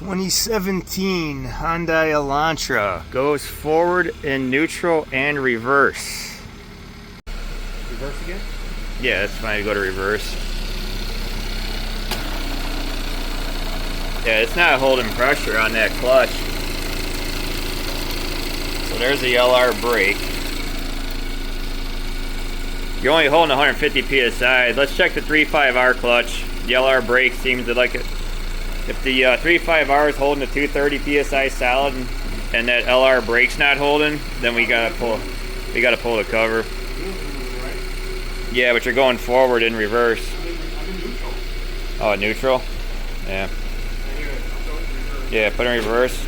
2017 Hyundai Elantra goes forward in neutral and reverse. Reverse again? Yeah, that's fine to go to reverse. Yeah, it's not holding pressure on that clutch. So there's the LR brake. You're only holding 150 PSI. Let's check the 3.5R clutch. The LR brake seems to like it. If the 3.5R is holding the 230 PSI solid and that LR brake's not holding, then we gotta pull the cover. Yeah, but you're going forward in reverse. I'm in neutral. Oh, neutral? Yeah. Yeah, put in reverse.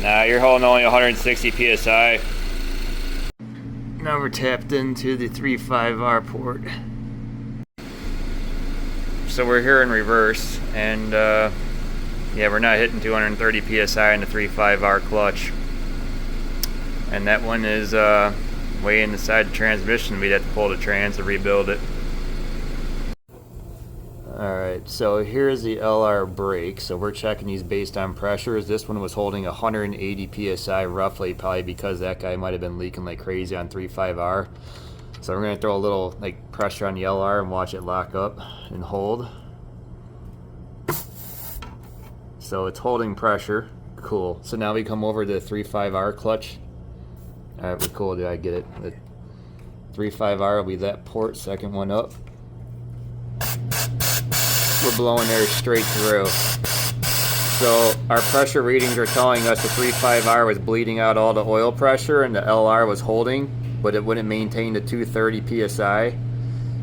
Nah, you're holding only 160 PSI. Now we're tapped into the 3.5R port. So we're here in reverse, and yeah, we're not hitting 230 PSI in the 3.5R clutch. And that one is way inside the transmission. We'd have to pull the trans to rebuild it. Alright, so here's the LR brake. So we're checking these based on pressures. This one was holding 180 PSI roughly, probably because that guy might have been leaking like crazy on 3.5R. So we're going to throw a little like pressure on the LR and watch it lock up and hold. So it's holding pressure. Cool. So now we come over to the 3.5R clutch. Alright, we're cool. Did I get it? The 3.5R will be that port, second one up. We're blowing air straight through. So our pressure readings are telling us the 3.5R was bleeding out all the oil pressure and the LR was holding, but it wouldn't maintain the 230 PSI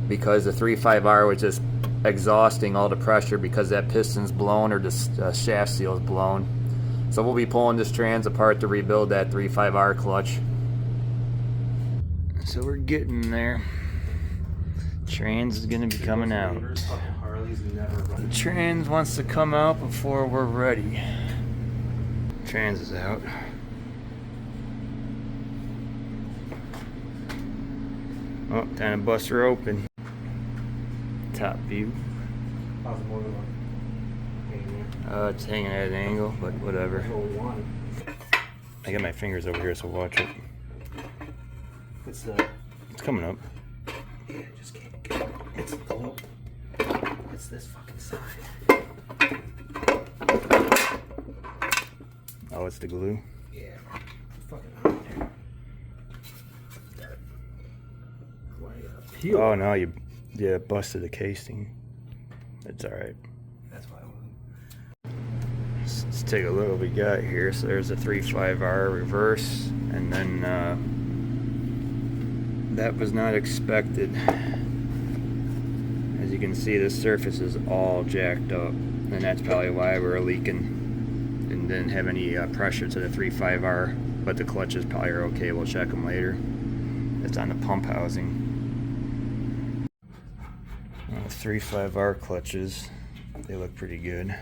because the 3.5R was just exhausting all the pressure because that piston's blown or the shaft seal's blown. So we'll be pulling this trans apart to rebuild that 3.5R clutch. So we're getting there. Trans is going to be coming out. The trans wants to come out before we're ready. Trans is out. Oh, time to bust her open. Top view. How's the motor look? It's hanging at an angle, but whatever. That's what we wanted. I got my fingers over here, so watch it. It's coming up. yeah, just can't get it. It's nope. It's this fucking side. Oh, it's the glue. Yeah. It's fucking on there. Why you gotta peel? Oh no, you busted the casing. It's alright. That's why I want. Let's take a look what we got here. So there's a 3.5R reverse, and then that was not expected. As you can see, the surface is all jacked up, and that's probably why we're leaking and didn't have any pressure to the 3.5R, but the clutches probably are okay. We'll check them later. It's on the pump housing. 3.5R clutches, they look pretty good.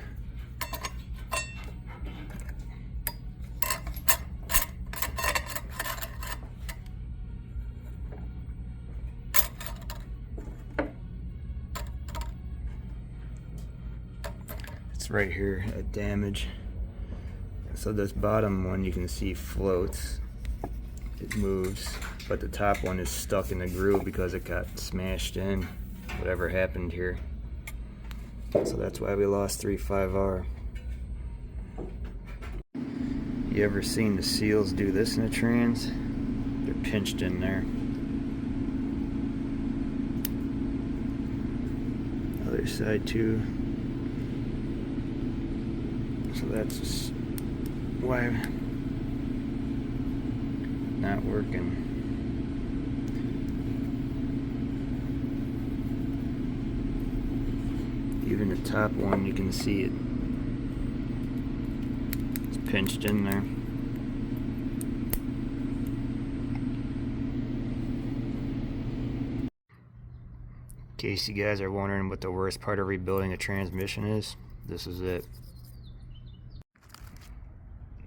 It's right here at damage. So this bottom one you can see floats. It moves, but the top one is stuck in the groove because it got smashed in. Whatever happened here. So that's why we lost 3.5R. You ever seen the seals do this in a trans? They're pinched in there. Other side too. So that's why not working. Even the top one, you can see it. It's pinched in there. In case you guys are wondering what the worst part of rebuilding a transmission is, this is it.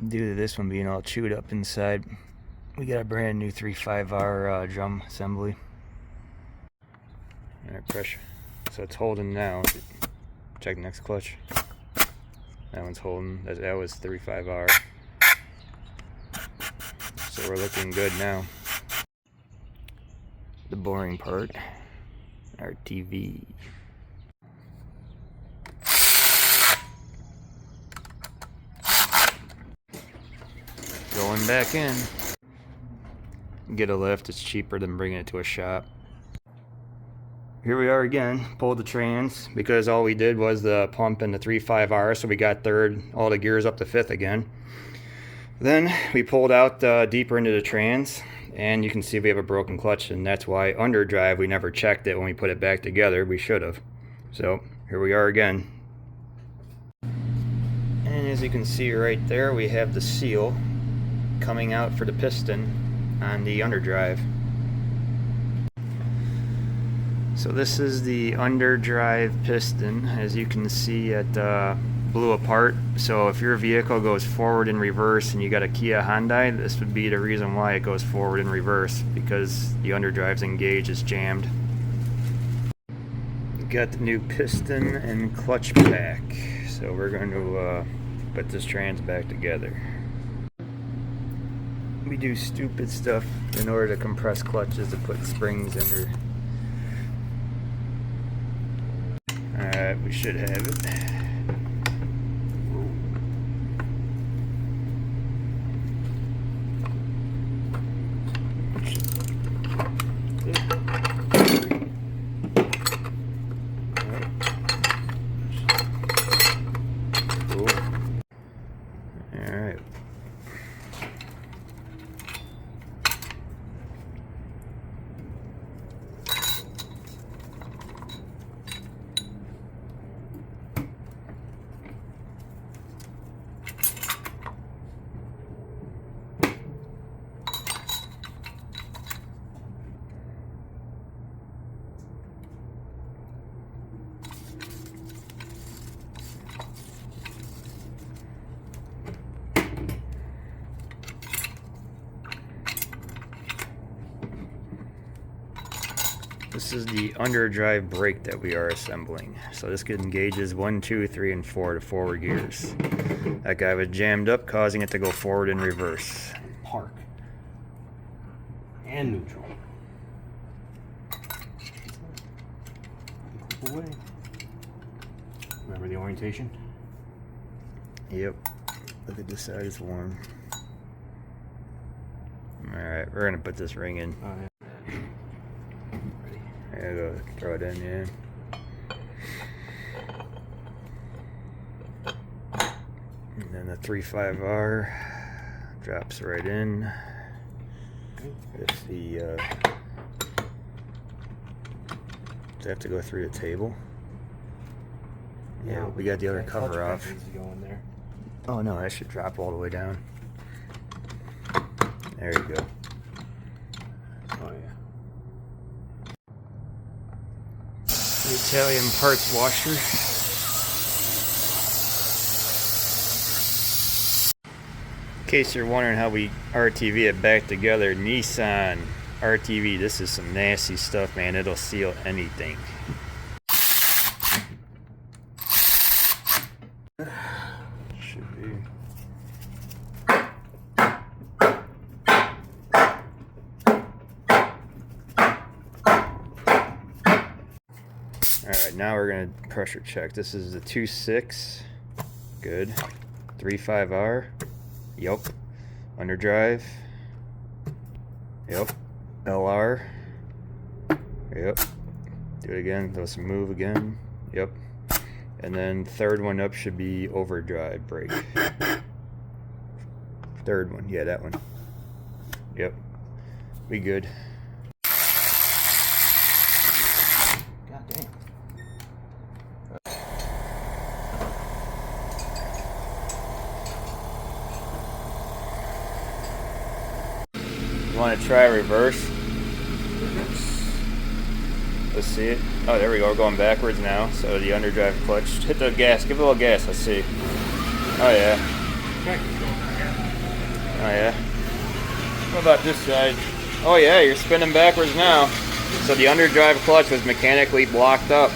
Due to this one being all chewed up inside, we got a brand new 3.5R drum assembly. Alright, pressure. So it's holding now. Check next clutch. That one's holding. That was 35R. So we're looking good now. The boring part, our TV. Going back in. Get a lift, it's cheaper than bringing it to a shop. Here we are again, pulled the trans because all we did was the pump and the 3.5R, so we got third, all the gears up to fifth again. Then we pulled out deeper into the trans, and you can see we have a broken clutch, and that's why under drive we never checked it when we put it back together. We should have. So here we are again. And as you can see right there, we have the seal coming out for the piston on the underdrive. So this is the underdrive piston. As you can see, it blew apart. So if your vehicle goes forward and reverse and you got a Kia Hyundai, this would be the reason why it goes forward and reverse, because the underdrive's engaged, is jammed. Got the new piston and clutch back. So we're going to put this trans back together. We do stupid stuff in order to compress clutches to put springs under. Alright, we should have it. Alright. This is the underdrive brake that we are assembling. So this engages 1, 2, 3, and 4 to forward gears. That guy was jammed up, causing it to go forward and reverse. Park. And neutral. Clip away. Remember the orientation? Yep. Look at this side, it's warm. Alright, we're gonna put this ring in. There you go, throw it in, yeah. And then the 3.5R drops right in. If the does it have to go through the table? Yeah, we got the other cover off. Needs to go in there. Oh no, that should drop all the way down. There you go. Oh yeah. The Italian parts washer. In case you're wondering how we RTV it back together, Nissan RTV, this is some nasty stuff, man. It'll seal anything. Should be. Alright, now we're going to pressure check. This is the 2.6. Good. 3.5R. Yup. Underdrive. Yep. LR. Yep. Do it again. Let's move again. Yep. And then third one up should be overdrive brake. Third one. Yeah, that one. Yep. We good. God damn. You want to try reverse? Let's see it. Oh, there we go. We're going backwards now. So the underdrive clutch. Hit the gas. Give it a little gas. Let's see. Oh, yeah. Oh, yeah. What about this side? Oh, yeah. You're spinning backwards now. So the underdrive clutch was mechanically blocked up.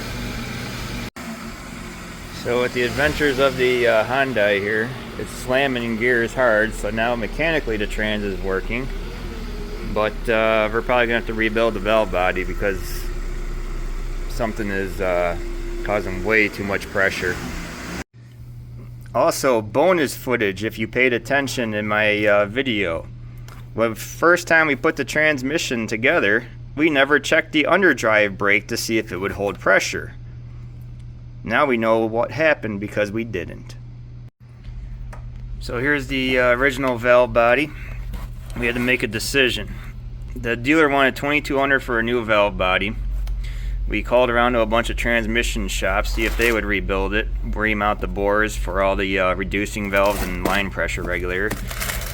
So with the adventures of the Hyundai here, it's slamming gears hard, so now mechanically the trans is working. But we're probably gonna have to rebuild the valve body because something is causing way too much pressure. Also, bonus footage if you paid attention in my video. The first time we put the transmission together, we never checked the underdrive brake to see if it would hold pressure. Now we know what happened because we didn't. So here's the original valve body. We had to make a decision. The dealer wanted $2,200 for a new valve body. We called around to a bunch of transmission shops, see if they would rebuild it, remount the bores for all the reducing valves and line pressure regulator.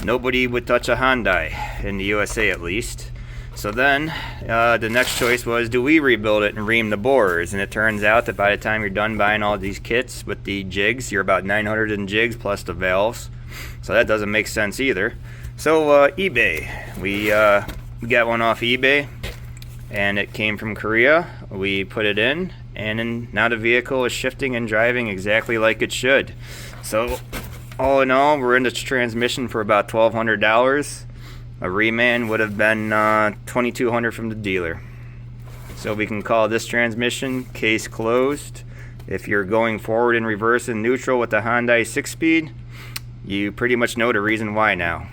Nobody would touch a Hyundai, in the USA at least. So then, the next choice was, do we rebuild it and ream the bores? And it turns out that by the time you're done buying all these kits with the jigs, you're about 900 in jigs plus the valves. So that doesn't make sense either. So eBay, we got one off eBay, and it came from Korea. We put it in, and now the vehicle is shifting and driving exactly like it should. So all in all, we're in the transmission for about $1,200. A reman would have been $2,200 from the dealer. So we can call this transmission case closed. If you're going forward in reverse and neutral with the Hyundai 6-speed, you pretty much know the reason why now.